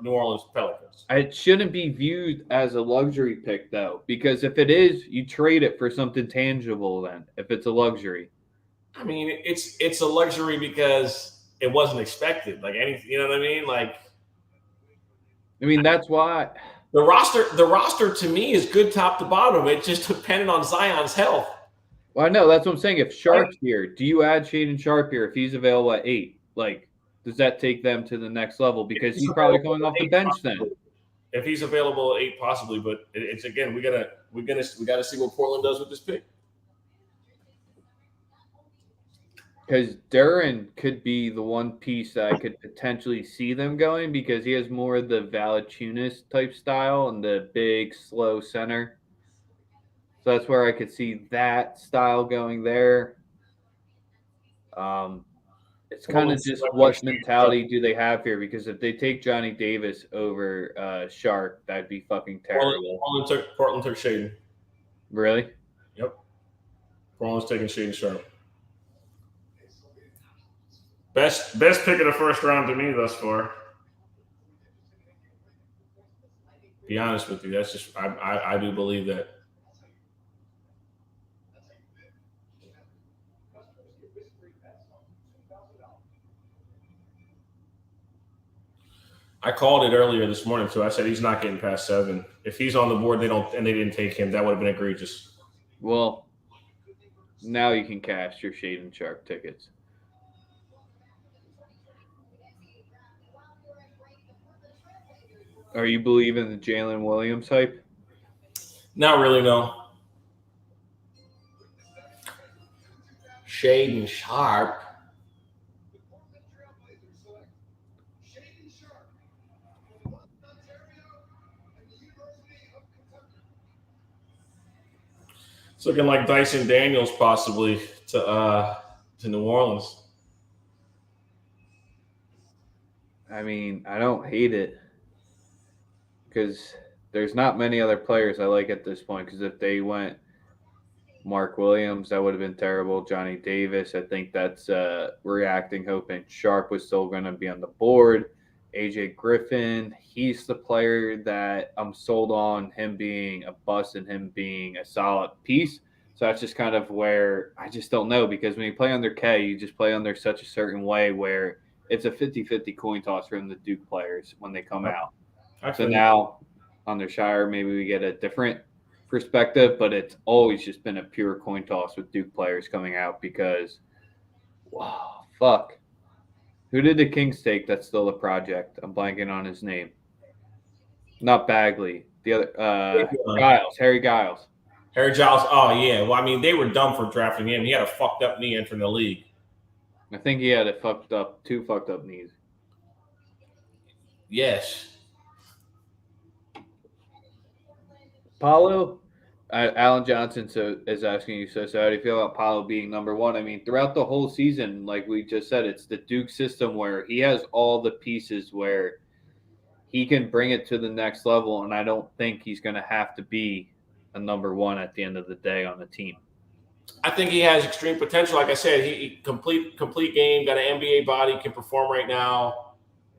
New Orleans Pelicans. It shouldn't be viewed as a luxury pick though, because if it is, you trade it for something tangible. Then, if it's a luxury, I mean, it's a luxury because it wasn't expected. Like anything, you know what I mean? Like, I mean that's why the roster to me is good top to bottom. It just depended on Zion's health. Well, I know that's what I'm saying. If Sharp's here, do you add Shaden Sharp here if he's available at 8? Like, does that take them to the next level? Because he's probably coming off the bench then. If he's available at 8, possibly, but it's again we gotta see what Portland does with this pick. Because Duren could be the one piece that I could potentially see them going, because he has more of the Valanciunas type style and the big, slow center. So that's where I could see that style going there. It's kind of just what mentality do they have here? Because if they take Johnny Davis over Sharp, that'd be fucking terrible. Portland took Shaden. Really? Yep. Portland's taking Shaden Sharp. Best pick of the first round to me thus far. Be honest with you, that's just I do believe that. I called it earlier this morning too. I said he's not getting past 7. If he's on the board, they didn't take him. That would have been egregious. Well, now you can cash your Shade and Shark tickets. Are you believing the Jalen Williams hype? Not really, no. Shade and Sharp. It's looking like Dyson Daniels possibly to New Orleans. I mean, I don't hate it because there's not many other players I like at this point. Because if they went Mark Williams, that would have been terrible. Johnny Davis, I think that's reacting, hoping Sharp was still going to be on the board. AJ Griffin, he's the player that I'm sold on him being a bust and him being a solid piece. So that's just kind of where I just don't know, because when you play under K, you just play under such a certain way where it's a 50-50 coin toss from the Duke players when they come out. So now under Shire, maybe we get a different perspective, but it's always just been a pure coin toss with Duke players coming out because, wow, fuck. Who did the Kings take that's still a project? I'm blanking on his name. Not Bagley. The other, Giles, Harry Giles. Harry Giles, oh, yeah. Well, I mean, they were dumb for drafting him. He had a fucked up knee entering the league. I think he had two fucked up knees. Yes. Paolo, Alan Johnson is asking you, so how do you feel about Paolo being number 1? I mean, throughout the whole season, like we just said, it's the Duke system where he has all the pieces where he can bring it to the next level, and I don't think he's going to have to be a number 1 at the end of the day on the team. I think he has extreme potential. Like I said, he complete game, got an NBA body, can perform right now.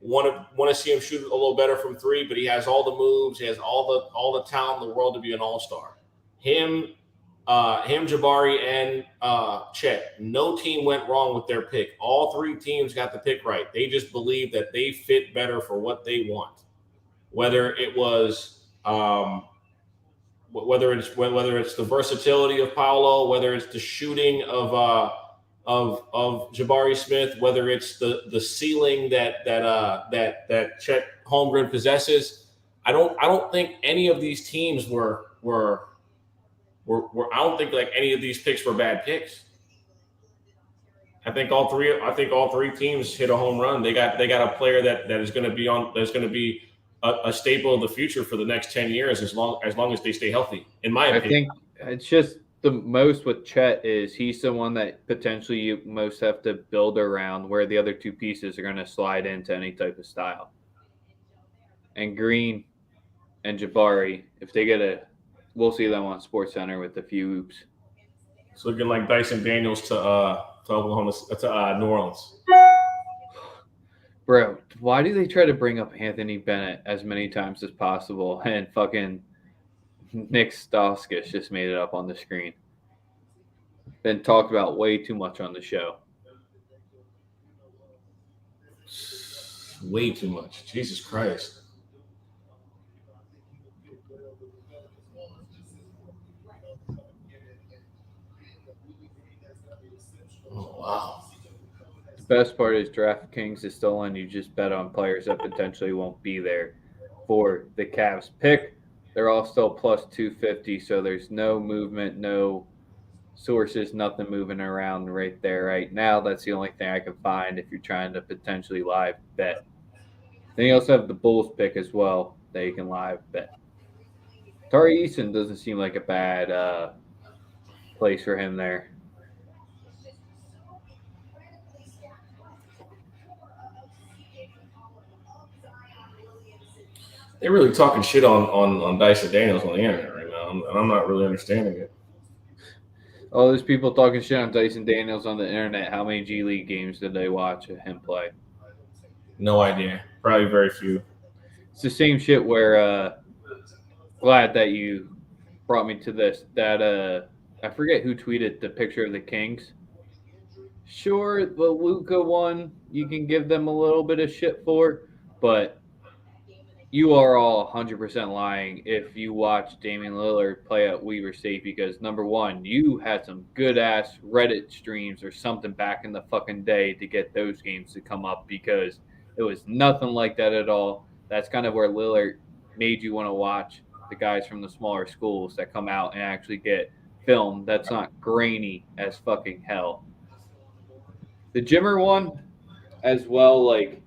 Want to see him shoot a little better from 3, but he has all the moves. He has all the talent in the world to be an all-star. Him, Jabari, and Chet. No team went wrong with their pick. All 3 teams got the pick right. They just believe that they fit better for what they want. Whether it was whether it's the versatility of Paolo, whether it's the shooting of Jabari Smith, whether it's the ceiling that Chet Holmgren possesses. I don't think any of these teams were I don't think like any of these picks were bad picks. I think all three teams hit a home run. They got a player that is going to be a staple of the future for the next 10 years as long as they stay healthy, in my opinion. I think it's just the most with Chet is he's the one that potentially you most have to build around, where the other 2 pieces are going to slide into any type of style. And Green and Jabari, if they get we'll see them on SportsCenter with a few oops. It's looking like Dyson Daniels to Oklahoma to New Orleans. Bro, why do they try to bring up Anthony Bennett as many times as possible and fucking Nick Stauskas just made it up on the screen? Been talked about way too much on the show. Way too much. Jesus Christ. Oh, wow. The best part is DraftKings is still on. You just bet on players that potentially won't be there for the Cavs pick. They're all still plus 250, so there's no movement, no sources, nothing moving around right there right now. That's the only thing I can find if you're trying to potentially live bet. Then you also have the Bulls pick as well that you can live bet. Tari Eason doesn't seem like a bad place for him there. They're really talking shit on Dyson Daniels on the internet right now, and I'm not really understanding it. All those people talking shit on Dyson Daniels on the internet. How many G League games did they watch him play? No idea. Probably very few. It's the same shit where glad that you brought me to this. That I forget who tweeted the picture of the Kings. Sure, the Luca one you can give them a little bit of shit for, but you are all 100% lying if you watch Damian Lillard play at Weaver State because number one, you had some good ass Reddit streams or something back in the fucking day to get those games to come up because it was nothing like that at all. That's kind of where Lillard made you want to watch the guys from the smaller schools that come out and actually get film that's not grainy as fucking hell. The Jimmer one as well, like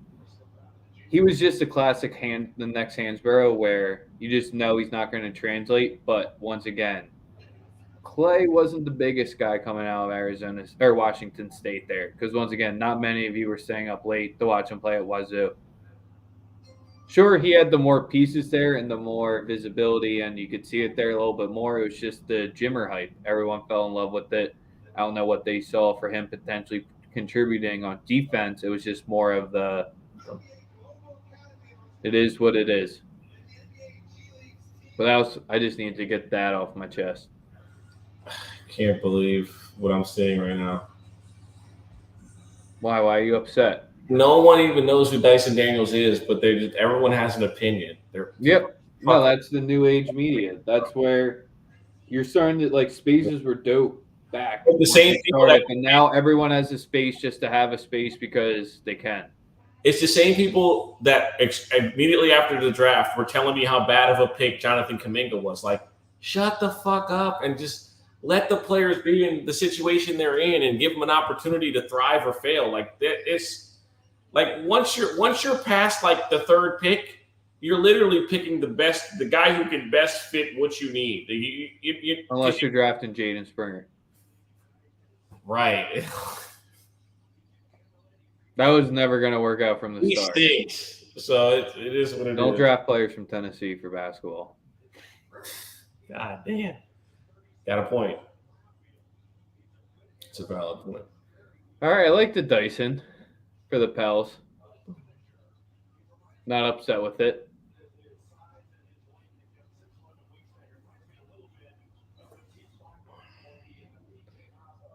he was just a classic the next Hansborough where you just know he's not going to translate. But once again, Clay wasn't the biggest guy coming out of Arizona or Washington State there because once again, not many of you were staying up late to watch him play at Wazoo. Sure, he had the more pieces there and the more visibility, and you could see it there a little bit more. It was just the Jimmer hype. Everyone fell in love with it. I don't know what they saw for him potentially contributing on defense. It was just more of the it is what it is. But I just need to get that off my chest. Can't believe what I'm seeing right now. Why? Why are you upset? No one even knows who Dyson Daniels is, but they just everyone has an opinion. Yep. No, that's the new age media. That's where you're starting to like spaces were dope back. The same people that, and now everyone has a space just to have a space because they can. It's the same people that immediately after the draft were telling me how bad of a pick Jonathan Kuminga was. Like, shut the fuck up and just let the players be in the situation they're in and give them an opportunity to thrive or fail. Like it's like once you're past like the third pick, you're literally picking the guy who can best fit what you need. Unless you're drafting Jaden Springer. Right. That was never going to work out from the start. He stinks. So it is what it is. Don't draft players from Tennessee for basketball. God damn. Got a point. It's a valid point. All right, I like the Dyson for the Pels. Not upset with it.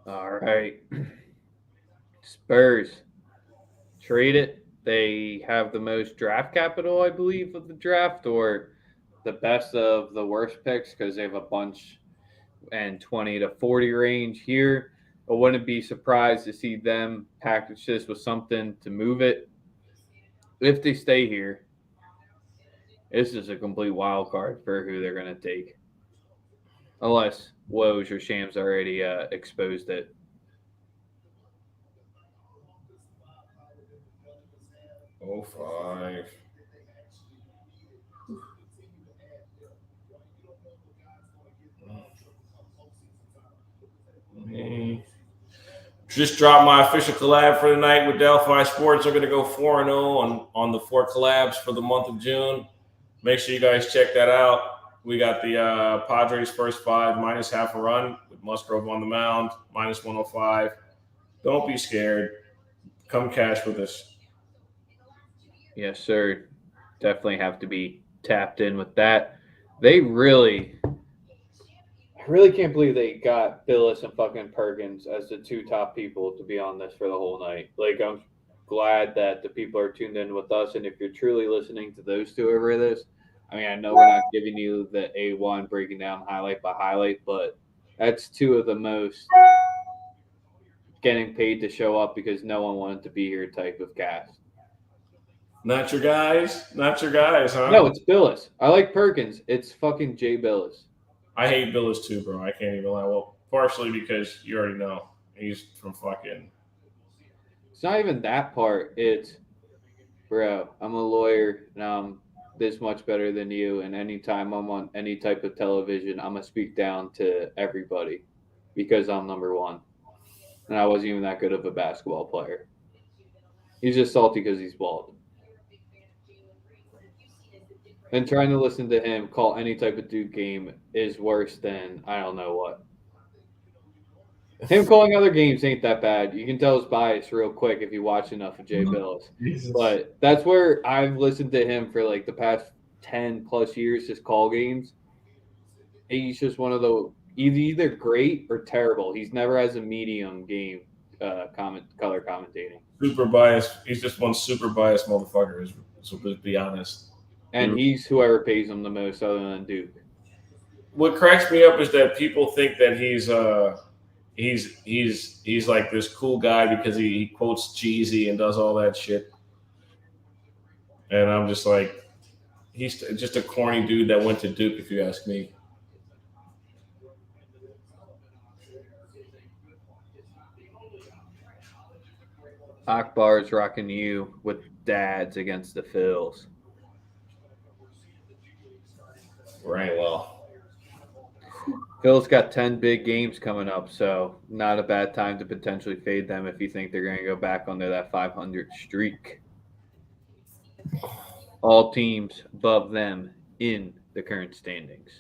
All right. Spurs. Trade it. They have the most draft capital, I believe, of the draft, or the best of the worst picks because they have a bunch and 20 to 40 range here. I wouldn't be surprised to see them package this with something to move it. If they stay here, this is a complete wild card for who they're going to take. Unless Woj or Shams already exposed it. Oh, 5. Just dropped my official collab for the night with Delphi Sports. We're going to go 4-0 on the 4 collabs for the month of June. Make sure you guys check that out. We got the Padres first 5 minus half a run with Musgrove on the mound, minus 105. Don't be scared. Come cash with us. Yes, sir. Definitely have to be tapped in with that. I really can't believe they got Billis and fucking Perkins as the 2 top people to be on this for the whole night. Like, I'm glad that the people are tuned in with us. And if you're truly listening to those 2 over this, I mean, I know we're not giving you the A1 breaking down highlight by highlight, but that's 2 of the most getting paid to show up because no one wanted to be here type of cast. Not your guys, huh? No, it's Billis. I like Perkins. It's fucking Jay Billis. I hate Billis too, bro. I can't even lie. Well, partially because you already know he's from fucking. It's not even that part. It's, bro, I'm a lawyer and I'm this much better than you. And anytime I'm on any type of television, I'm going to speak down to everybody because I'm number 1. And I wasn't even that good of a basketball player. He's just salty because he's bald. And trying to listen to him call any type of Duke game is worse than I don't know what. Him calling other games ain't that bad. You can tell his bias real quick if you watch enough of Jay Bills. Jesus. But that's where I've listened to him for like the past 10 plus years, his call games. He's just one of the either great or terrible. He's never has a medium game color commentating. Super biased. He's just one super biased motherfucker. So let's be honest. And he's whoever pays him the most other than Duke. What cracks me up is that people think that he's like this cool guy because he quotes Jeezy and does all that shit. And I'm just like, he's just a corny dude that went to Duke, if you ask me. Akbar is rocking you with dads against the Phils. Right, well. Phil's got 10 big games coming up, so not a bad time to potentially fade them if you think they're going to go back under that 500 streak. All teams above them in the current standings.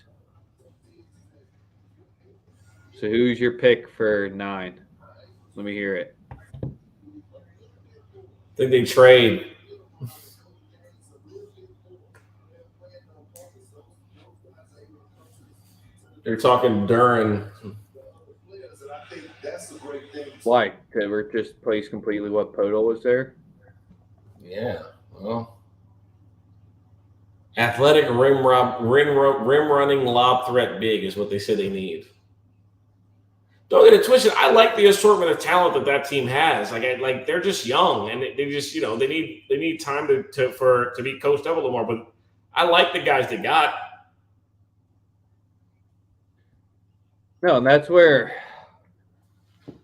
So who's your pick for 9? Let me hear it. I think they trade. They're talking Duran. Why? Because we're just placed completely what Podol was there? Yeah, well. Athletic rim running lob threat big is what they say they need. Don't get it twisted. I like the assortment of talent that team has. Like they're just young and they just they need time to be coached up a little more. But I like the guys they got. No, and that's where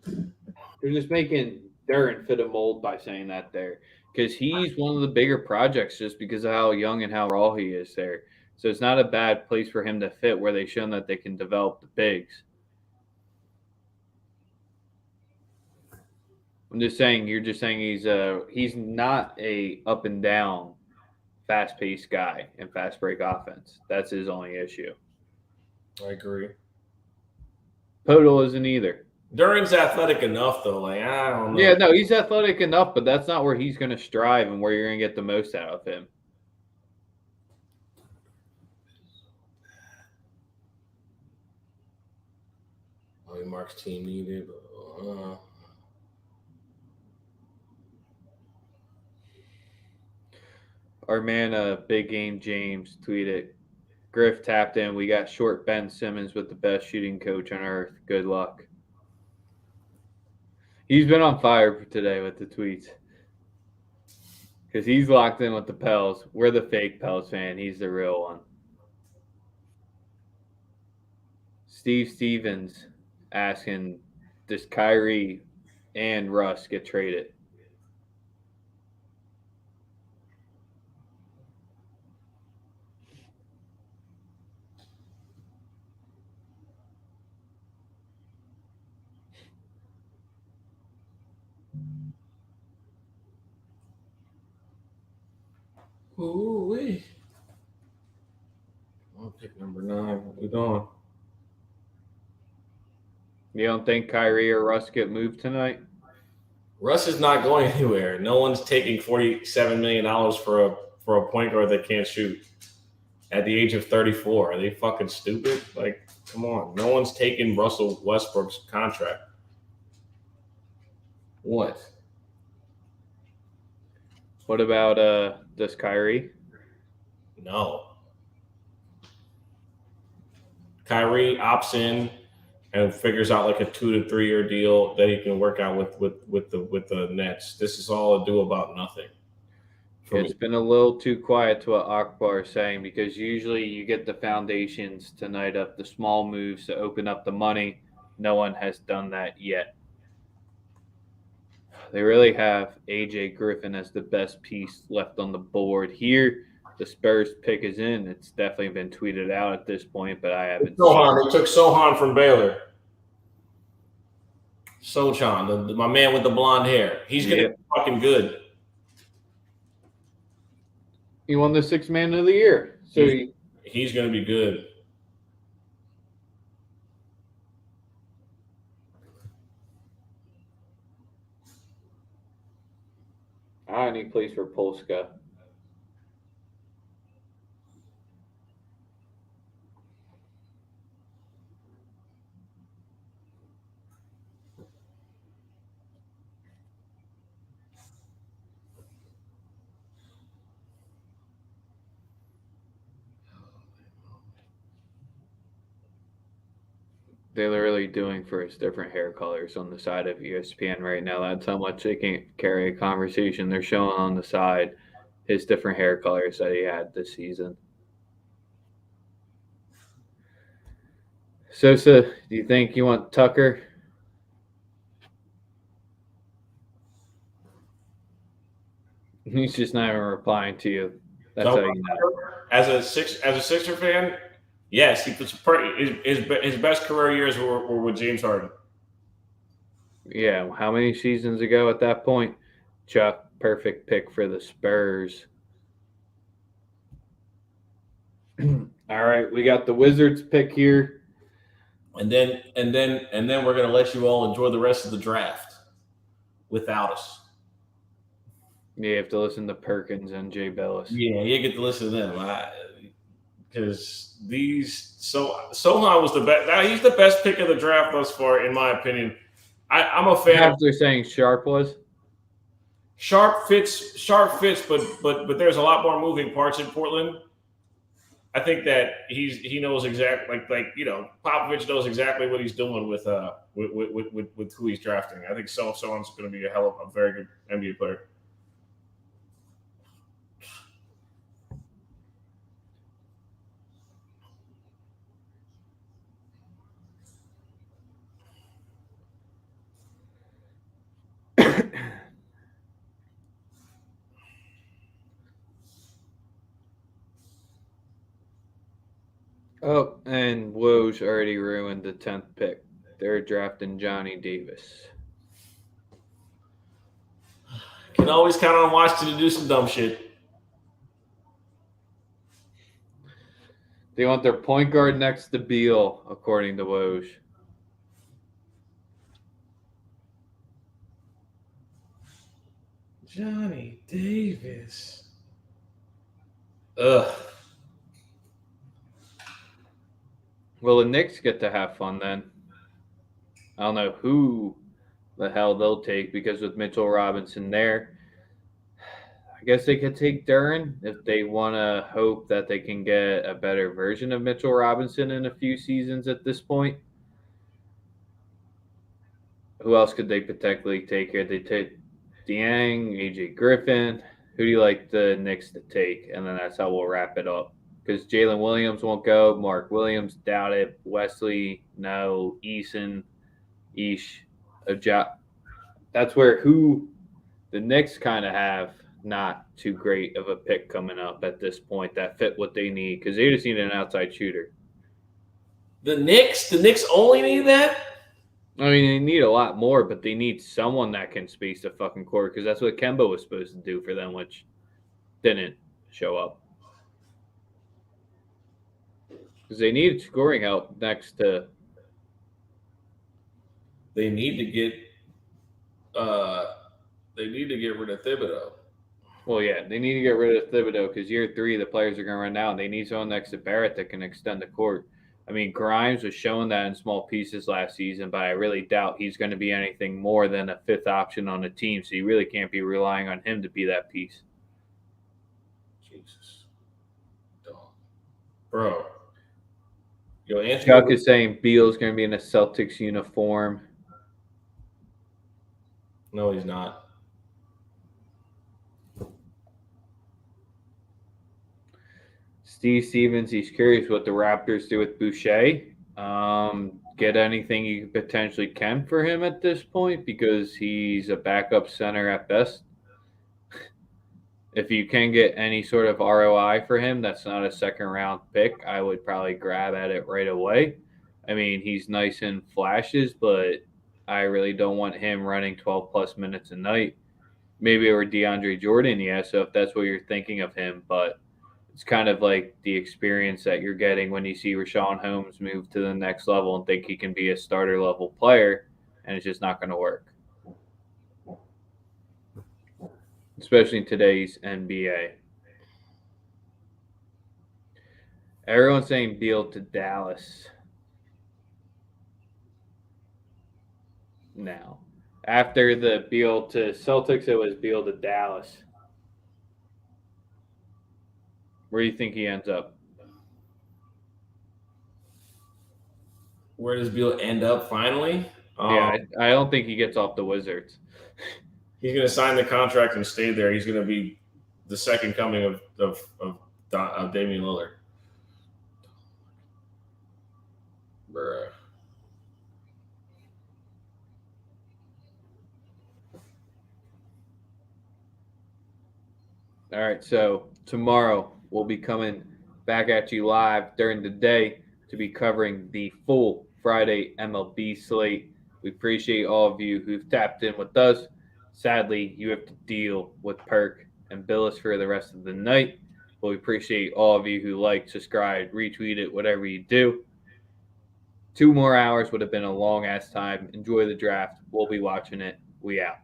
they're just making Duran fit a mold by saying that there. Because he's one of the bigger projects just because of how young and how raw he is there. So it's not a bad place for him to fit where they've shown that they can develop the bigs. I'm just saying, you're just saying he's not a up and down, fast paced guy and fast break offense. That's his only issue. I agree. Podol isn't either. Duran's athletic enough though. Like I don't know. Yeah, no, he's athletic enough, but that's not where he's going to strive and where you're going to get the most out of him. Oh, Mark's team needed. Our man, Big Game James, tweeted, Griff tapped in. We got short Ben Simmons with the best shooting coach on earth. Good luck. He's been on fire today with the tweets. Because he's locked in with the Pels. We're the fake Pels fan. He's the real one. Steve Stevens asking, does Kyrie and Russ get traded? Ooh-wee. I'll pick number 9. What we doing? You don't think Kyrie or Russ get moved tonight? Russ is not going anywhere. No one's taking $47 million for a point guard that can't shoot at the age of 34. Are they fucking stupid? Like, come on. No one's taking Russell Westbrook's contract. What? What about does Kyrie? No. Kyrie opts in and figures out like a 2 to 3 year deal that he can work out with the Nets. This is all ado about nothing. It's been a little too quiet to what Akbar is saying because usually you get the foundations tonight of the small moves to open up the money. No one has done that yet. They really have AJ Griffin as the best piece left on the board. Here, the Spurs pick is in. It's definitely been tweeted out at this point, but I haven't Sohan. They took Sohan from Baylor. Sochan, my man with the blonde hair. He's going to be fucking good. He won the Sixth Man of the Year. So he's going to be good. And he plays for Polska. They're literally doing for his different hair colors on the side of ESPN right now. That's how much they can carry a conversation. They're showing on the side his different hair colors that he had this season. Sosa, do you think you want Tucker? He's just not even replying to you. That's how you know. As a Sixer fan, yes, his best career years were with James Harden. Yeah, how many seasons ago at that point? Chuck, perfect pick for the Spurs. All right, we got the Wizards pick here. And then we're gonna let you all enjoy the rest of the draft without us. You have to listen to Perkins and Jay Bellis. Yeah, you get to listen to them. Because Sohan was the best. Now he's the best pick of the draft thus far, in my opinion. I'm a fan. After saying Sharp was. Sharp fits, but there's a lot more moving parts in Portland. I think that he knows exactly Popovich knows exactly what he's doing with who he's drafting. I think Sohan's going to be a very good NBA player. Oh, and Woj already ruined the 10th pick. They're drafting Johnny Davis. Can always count on Washington to do some dumb shit. They want their point guard next to Beal, according to Woj. Johnny Davis. Ugh. Well, the Knicks get to have fun then. I don't know who the hell they'll take because with Mitchell Robinson there, I guess they could take Duren if they want to hope that they can get a better version of Mitchell Robinson in a few seasons at this point. Who else could they potentially take here? They take Dieng, AJ Griffin. Who do you like the Knicks to take? And then that's how we'll wrap it up. Because Jalen Williams won't go. Mark Williams, doubt it. Wesley, no. Eason, Ish, that's where the Knicks kind of have not too great of a pick coming up at this point that fit what they need because they just need an outside shooter. The Knicks only need that? I mean, they need a lot more, but they need someone that can space the fucking court because that's what Kemba was supposed to do for them, which didn't show up. Because they need scoring help next to. They need to get. They need to get rid of Thibodeau. Well, yeah, they need to get rid of Thibodeau because year 3, the players are going to run out. They need someone next to Barrett that can extend the court. I mean, Grimes was showing that in small pieces last season, but I really doubt he's going to be anything more than a 5th option on the team. So you really can't be relying on him to be that piece. Jesus. Bro. Yo, Chuck is saying Beal's going to be in a Celtics uniform. No, he's not. Steve Stevens, he's curious what the Raptors do with Boucher. Get anything you potentially can for him at this point because he's a backup center at best. If you can get any sort of ROI for him, that's not a second-round pick, I would probably grab at it right away. I mean, he's nice in flashes, but I really don't want him running 12-plus minutes a night. Maybe over DeAndre Jordan, yeah, so if that's what you're thinking of him, but it's kind of like the experience that you're getting when you see Rashawn Holmes move to the next level and think he can be a starter-level player, and it's just not going to work. especially in today's NBA. Everyone's saying Beal to Dallas now. After the Beal to Celtics, it was Beal to Dallas. Where do you think he ends up? Where does Beal end up finally? Yeah, I don't think he gets off the Wizards. He's going to sign the contract and stay there. He's going to be the second coming of Damian Lillard. Bruh. All right, so tomorrow we'll be coming back at you live during the day to be covering the full Friday MLB slate. We appreciate all of you who've tapped in with us. Sadly, you have to deal with Perk and Billis for the rest of the night. But we appreciate all of you who like, subscribe, retweet it, whatever you do. 2 more hours would have been a long ass time. Enjoy the draft. We'll be watching it. We out.